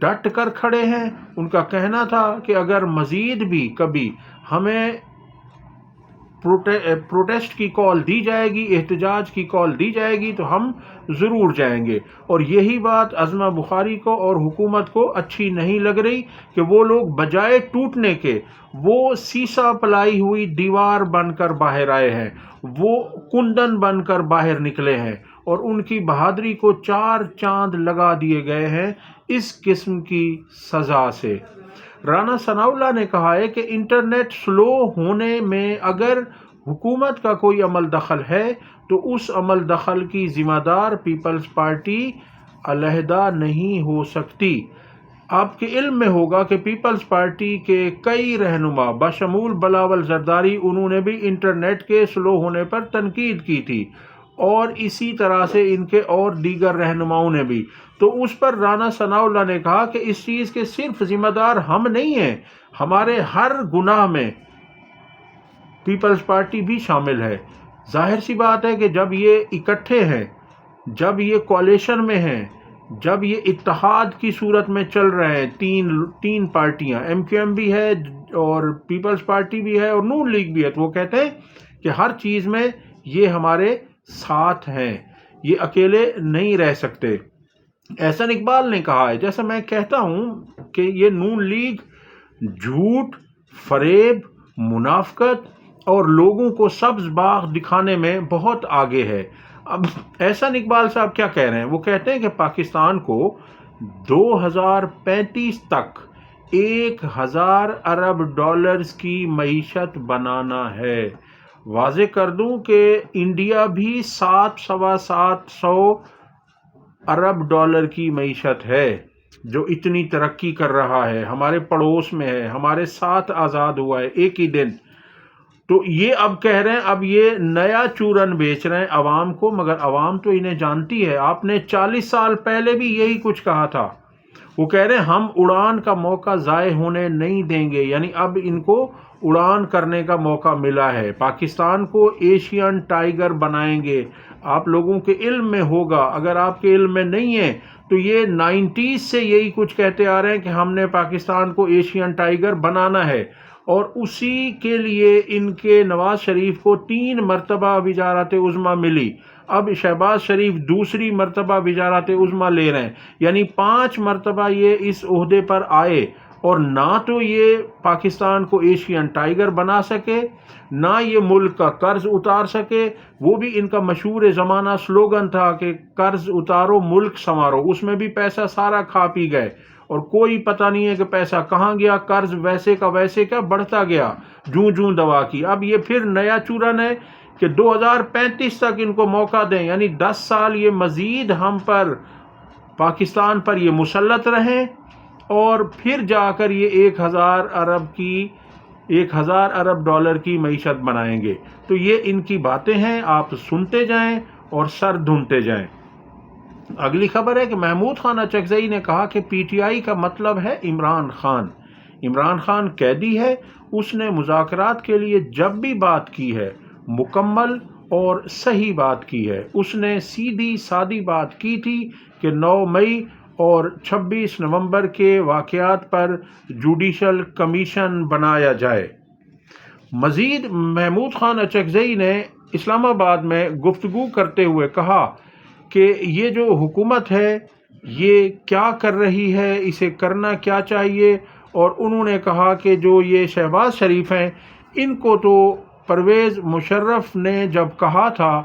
ڈٹ کر کھڑے ہیں۔ ان کا کہنا تھا کہ اگر مزید بھی کبھی ہمیں پروٹیسٹ کی کال دی جائے گی، احتجاج کی کال دی جائے گی تو ہم ضرور جائیں گے۔ اور یہی بات عظمہ بخاری کو اور حکومت کو اچھی نہیں لگ رہی کہ وہ لوگ بجائے ٹوٹنے کے وہ سیسا پلائی ہوئی دیوار بن کر باہر آئے ہیں، وہ کندن بن کر باہر نکلے ہیں، اور ان کی بہادری کو 4 چاند لگا دیے گئے ہیں اس قسم کی سزا سے۔ رانا ثناء اللہ نے کہا ہے کہ انٹرنیٹ سلو ہونے میں اگر حکومت کا کوئی عمل دخل ہے تو اس عمل دخل کی ذمہ دار پیپلز پارٹی علیحدہ نہیں ہو سکتی۔ آپ کے علم میں ہوگا کہ پیپلز پارٹی کے کئی رہنما بشمول بلاول زرداری، انہوں نے بھی انٹرنیٹ کے سلو ہونے پر تنقید کی تھی، اور اسی طرح سے ان کے اور دیگر رہنماؤں نے بھی۔ تو اس پر رانا ثناء اللہ نے کہا کہ اس چیز کے صرف ذمہ دار ہم نہیں ہیں، ہمارے ہر گناہ میں پیپلز پارٹی بھی شامل ہے۔ ظاہر سی بات ہے کہ جب یہ اکٹھے ہیں، جب یہ کولیشن میں ہیں، جب یہ اتحاد کی صورت میں چل رہے ہیں، تین پارٹیاں، ایم کیو ایم بھی ہے اور پیپلز پارٹی بھی ہے اور نون لیگ بھی ہے، تو وہ کہتے ہیں کہ ہر چیز میں یہ ہمارے ساتھ ہیں، یہ اکیلے نہیں رہ سکتے۔ احسن اقبال نے کہا ہے، جیسا میں کہتا ہوں کہ یہ نون لیگ جھوٹ، فریب، منافقت اور لوگوں کو سبز باغ دکھانے میں بہت آگے ہے۔ اب احسن اقبال صاحب کیا کہہ رہے ہیں؟ وہ کہتے ہیں کہ پاکستان کو 2035 تک 1000 ارب ڈالرز کی معیشت بنانا ہے۔ واضح کر دوں کہ انڈیا بھی 700 ارب ڈالر کی معیشت ہے، جو اتنی ترقی کر رہا ہے، ہمارے پڑوس میں ہے، ہمارے ساتھ آزاد ہوا ہے ایک ہی دن۔ تو یہ اب کہہ رہے ہیں، اب یہ نیا چورن بیچ رہے ہیں عوام کو، مگر عوام تو انہیں جانتی ہے۔ آپ نے 40 سال پہلے بھی یہی کچھ کہا تھا۔ وہ کہہ رہے ہیں ہم اڑان کا موقع ضائع ہونے نہیں دیں گے، یعنی اب ان کو اڑان کرنے کا موقع ملا ہے، پاکستان کو ایشین ٹائیگر بنائیں گے۔ آپ لوگوں کے علم میں ہوگا، اگر آپ کے علم میں نہیں ہے تو یہ 90s سے یہی کچھ کہتے آ رہے ہیں کہ ہم نے پاکستان کو ایشین ٹائیگر بنانا ہے، اور اسی کے لیے ان کے نواز شریف کو 3 مرتبہ وزارت عظمیٰ ملی۔ اب شہباز شریف دوسری مرتبہ وزارت عظمیٰ لے رہے ہیں، یعنی 5 مرتبہ یہ اس عہدے پر آئے، اور نہ تو یہ پاکستان کو ایشین ٹائیگر بنا سکے، نہ یہ ملک کا قرض اتار سکے۔ وہ بھی ان کا مشہور زمانہ سلوگن تھا کہ قرض اتارو ملک سنوارو، اس میں بھی پیسہ سارا کھا پی گئے، اور کوئی پتہ نہیں ہے کہ پیسہ کہاں گیا، قرض ویسے کا ویسے کیا بڑھتا گیا جوں جوں دوا کی۔ اب یہ پھر نیا چورن ہے کہ 2035 تک ان کو موقع دیں، یعنی 10 سال یہ مزید ہم پر، پاکستان پر یہ مسلط رہیں، اور پھر جا کر یہ 1000 ارب ڈالر کی معیشت بنائیں گے۔ تو یہ ان کی باتیں ہیں، آپ سنتے جائیں اور سر دھنتے جائیں۔ اگلی خبر ہے کہ محمود خان اچکزئی نے کہا کہ پی ٹی آئی کا مطلب ہے عمران خان۔ عمران خان قیدی ہے، اس نے مذاکرات کے لیے جب بھی بات کی ہے مکمل اور صحیح بات کی ہے۔ اس نے سیدھی سادی بات کی تھی کہ 9 مئی اور 26 نومبر کے واقعات پر جوڈیشل کمیشن بنایا جائے۔ مزید محمود خان اچکزئی نے اسلام آباد میں گفتگو کرتے ہوئے کہا کہ یہ جو حکومت ہے یہ کیا کر رہی ہے، اسے کرنا کیا چاہیے، اور انہوں نے کہا کہ جو یہ شہباز شریف ہیں، ان کو تو پرویز مشرف نے جب کہا تھا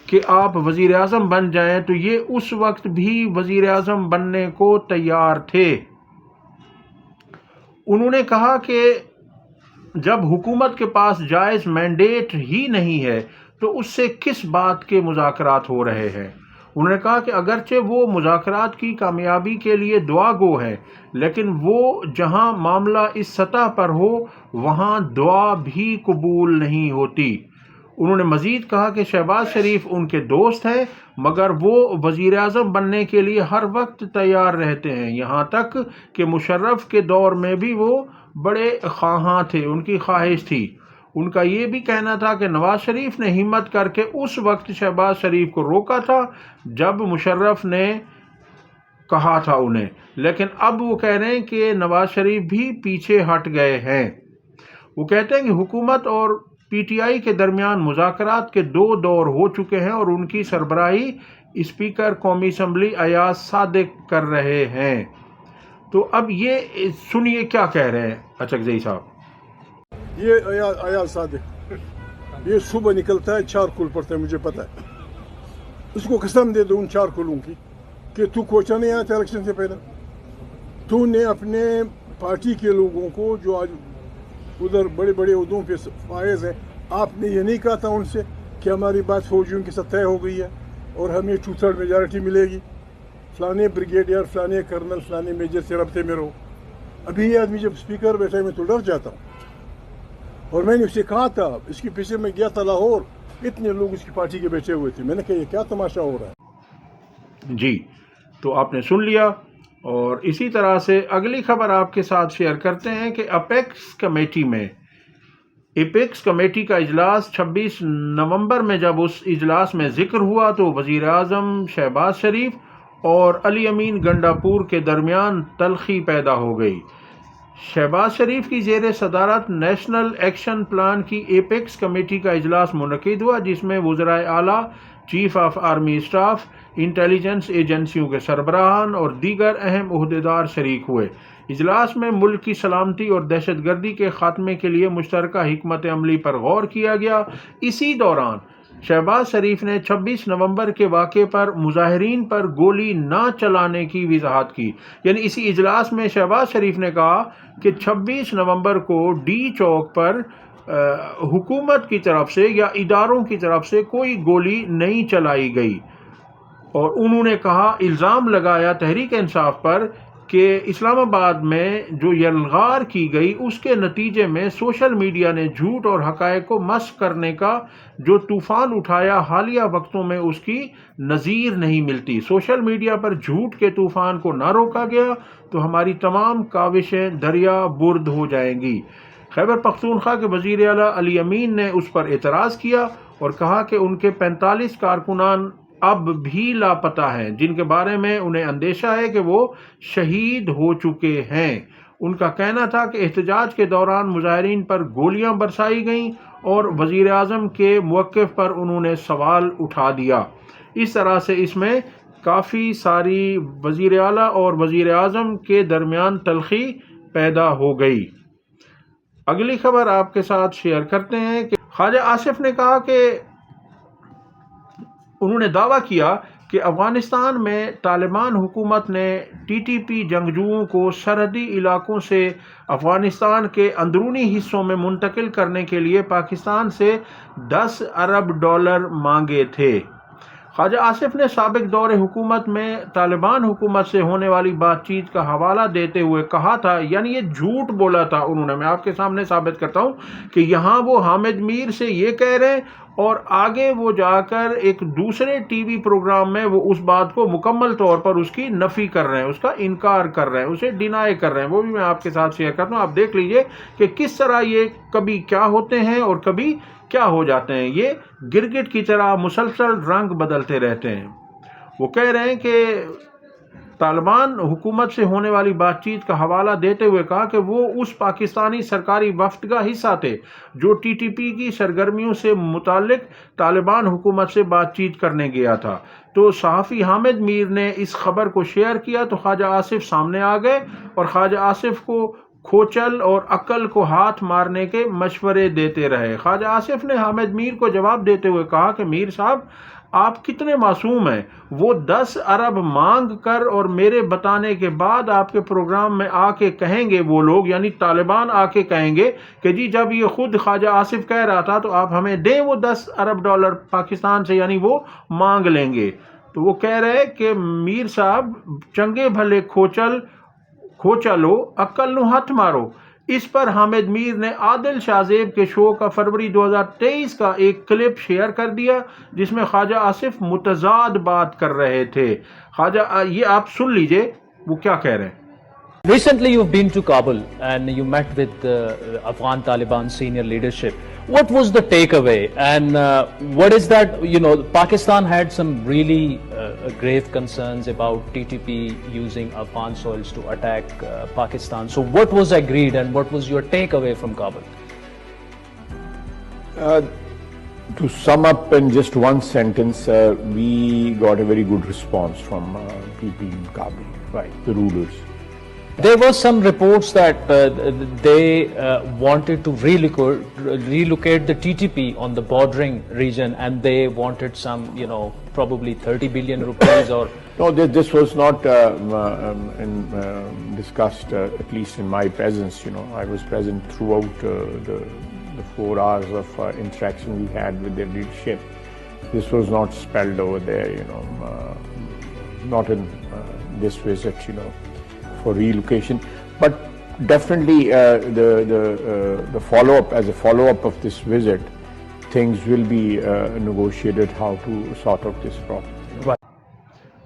کہ آپ وزیر اعظم بن جائیں تو یہ اس وقت بھی وزیر اعظم بننے کو تیار تھے۔ انہوں نے کہا کہ جب حکومت کے پاس جائز مینڈیٹ ہی نہیں ہے تو اس سے کس بات کے مذاکرات ہو رہے ہیں۔ انہوں نے کہا کہ اگرچہ وہ مذاکرات کی کامیابی کے لیے دعا گو ہے، لیکن وہ جہاں معاملہ اس سطح پر ہو وہاں دعا بھی قبول نہیں ہوتی۔ انہوں نے مزید کہا کہ شہباز شریف ان کے دوست ہیں، مگر وہ وزیر اعظم بننے کے لیے ہر وقت تیار رہتے ہیں، یہاں تک کہ مشرف کے دور میں بھی وہ بڑے خواہاں تھے، ان کی خواہش تھی۔ ان کا یہ بھی کہنا تھا کہ نواز شریف نے ہمت کر کے اس وقت شہباز شریف کو روکا تھا جب مشرف نے کہا تھا انہیں، لیکن اب وہ کہہ رہے ہیں کہ نواز شریف بھی پیچھے ہٹ گئے ہیں۔ وہ کہتے ہیں کہ حکومت اور پی ٹی آئی کے درمیان مذاکرات کے 2 دور ہو چکے ہیں اور ان کی سربراہی اسپیکر قومی اسمبلی ایاز صادق کر رہے ہیں۔ تو اب یہ سنیے کیا کہہ رہے ہیں اچکزئی صاحب۔ یہ ایاز صادق یہ صبح نکلتا ہے، چارکول پڑتا ہے، مجھے پتا ہے۔ اس کو قسم دے دو ان چارکولوں کی کہ تو کوچا نہیں آیا تھا الیکشن سے پہلے، تو نے اپنے پارٹی کے لوگوں کو جو آج ادھر بڑے بڑے عہدوں پہ فائز ہیں، آپ نے یہ نہیں کہا تھا ان سے کہ ہماری بات فوجیوں کے ساتھ طے ہو گئی ہے اور ہمیں 2/3 میجارٹی ملے گی، فلانے بریگیڈیئر، فلانے کرنل، فلانے میجر سے رابطے میں رہو۔ ابھی یہ آدمی جب اسپیکر بیٹھا ہے میں تو ڈر جاتا ہوں، اور میں نے اسے کہا تھا، اس کے پیچھے میں گیا تھا لاہور، اتنے لوگ اس کی پارٹی کے بیٹھے ہوئے تھے، میں نے کہا یہ کیا تماشا ہو رہا ہے۔ جی تو آپ نے سن لیا، اور اسی طرح سے اگلی خبر آپ کے ساتھ شیئر کرتے ہیں کہ ایپیکس کمیٹی کا اجلاس 26 نومبر میں جب اس اجلاس میں ذکر ہوا تو وزیر اعظم شہباز شریف اور علی امین گنڈاپور کے درمیان تلخی پیدا ہو گئی۔ شہباز شریف کی زیر صدارت نیشنل ایکشن پلان کی ایپیکس کمیٹی کا اجلاس منعقد ہوا، جس میں وزرائے اعلیٰ، chief of army staff, intelligence ایجنسیوں کے سربراہان اور دیگر اہم عہدیدار شریک ہوئے۔ اجلاس میں ملک کی سلامتی اور دہشت گردی کے خاتمے کے لیے مشترکہ حکمت عملی پر غور کیا گیا۔ اسی دوران شہباز شریف نے 26 نومبر کے واقعے پر مظاہرین پر گولی نہ چلانے کی وضاحت کی۔ یعنی اسی اجلاس میں شہباز شریف نے کہا کہ 26 نومبر کو ڈی چوک پر حکومت کی طرف سے یا اداروں کی طرف سے کوئی گولی نہیں چلائی گئی، اور انہوں نے کہا، الزام لگایا تحریک انصاف پر کہ اسلام آباد میں جو یلغار کی گئی اس کے نتیجے میں سوشل میڈیا نے جھوٹ اور حقائق کو مسخ کرنے کا جو طوفان اٹھایا، حالیہ وقتوں میں اس کی نظیر نہیں ملتی۔ سوشل میڈیا پر جھوٹ کے طوفان کو نہ روکا گیا تو ہماری تمام کاوشیں دریا برد ہو جائیں گی۔ خیبر پختونخوا کے وزیر اعلیٰ علی امین نے اس پر اعتراض کیا اور کہا کہ ان کے 45 کارکنان اب بھی لاپتہ ہیں، جن کے بارے میں انہیں اندیشہ ہے کہ وہ شہید ہو چکے ہیں۔ ان کا کہنا تھا کہ احتجاج کے دوران مظاہرین پر گولیاں برسائی گئیں اور وزیر اعظم کے موقف پر انہوں نے سوال اٹھا دیا۔ اس طرح سے اس میں کافی ساری وزیر اعلیٰ اور وزیر اعظم کے درمیان تلخی پیدا ہو گئی۔ اگلی خبر آپ کے ساتھ شیئر کرتے ہیں کہ خواجہ آصف نے کہا کہ انہوں نے دعویٰ کیا کہ افغانستان میں طالبان حکومت نے ٹی ٹی پی جنگجوؤں کو سرحدی علاقوں سے افغانستان کے اندرونی حصوں میں منتقل کرنے کے لیے پاکستان سے $10 ارب مانگے تھے۔ خواجہ آصف نے سابق دور حکومت میں طالبان حکومت سے ہونے والی بات چیت کا حوالہ دیتے ہوئے کہا تھا، یعنی یہ جھوٹ بولا تھا انہوں نے، میں آپ کے سامنے ثابت کرتا ہوں کہ یہاں وہ حامد میر سے یہ کہہ رہے ہیں اور آگے وہ جا کر ایک دوسرے ٹی وی پروگرام میں وہ اس بات کو مکمل طور پر اس کی نفی کر رہے ہیں، اس کا انکار کر رہے ہیں، اسے ڈینائی کر رہے ہیں۔ وہ بھی میں آپ کے ساتھ شیئر کرتا ہوں، آپ دیکھ لیجئے کہ کس طرح یہ کبھی کیا ہوتے ہیں اور کبھی کیا ہو جاتے ہیں۔ یہ گرگٹ کی طرح مسلسل رنگ بدلتے رہتے ہیں۔ وہ کہہ رہے ہیں کہ طالبان حکومت سے ہونے والی بات چیت کا حوالہ دیتے ہوئے کہا کہ وہ اس پاکستانی سرکاری وفد کا حصہ تھے جو ٹی ٹی پی کی سرگرمیوں سے متعلق طالبان حکومت سے بات چیت کرنے گیا تھا۔ تو صحافی حامد میر نے اس خبر کو شیئر کیا تو خواجہ آصف سامنے آ گئے اور خواجہ آصف کو کھوچل اور عقل کو ہاتھ مارنے کے مشورے دیتے رہے۔ خواجہ آصف نے حامد میر کو جواب دیتے ہوئے کہا کہ میر صاحب آپ کتنے معصوم ہیں، وہ 10 ارب مانگ کر اور میرے بتانے کے بعد آپ کے پروگرام میں آ کے کہیں گے، وہ لوگ یعنی طالبان آ کے کہیں گے کہ جی جب یہ خود خواجہ آصف کہہ رہا تھا تو آپ ہمیں دیں وہ $10 ارب پاکستان سے، یعنی وہ مانگ لیں گے۔ تو وہ کہہ رہے کہ میر صاحب چنگے بھلے کھوچلو عقل نو ہاتھ مارو۔ اس پر حامد میر نے عادل شاہ کے شو کا فروری 2023 کا ایک کلپ شیئر کر دیا جس میں خواجہ آصف متضاد بات کر رہے تھے۔ خواجہ یہ آپ سن لیجئے وہ کیا کہہ رہے ہیں۔ Recently, you've been to Kabul and you met with the Afghan Taliban senior leadership. What was the takeaway? And what is that? Pakistan had some really grave concerns about TTP using Afghan soils to attack Pakistan. So, what was agreed and what was your takeaway from Kabul? To sum up in just one sentence, we got a very good response from people in Kabul, right, the rulers. There were some reports that they wanted to relocate the TTP on the bordering region, and they wanted some, probably 30 billion rupees or... No, this was not discussed, at least in my presence. I was present throughout the 4 hours of interaction we had with their leadership. This was not spelled over there, not in this visit, for relocation, but definitely the follow-up, as a follow-up of this visit, things will be negotiated how to sort out this problem.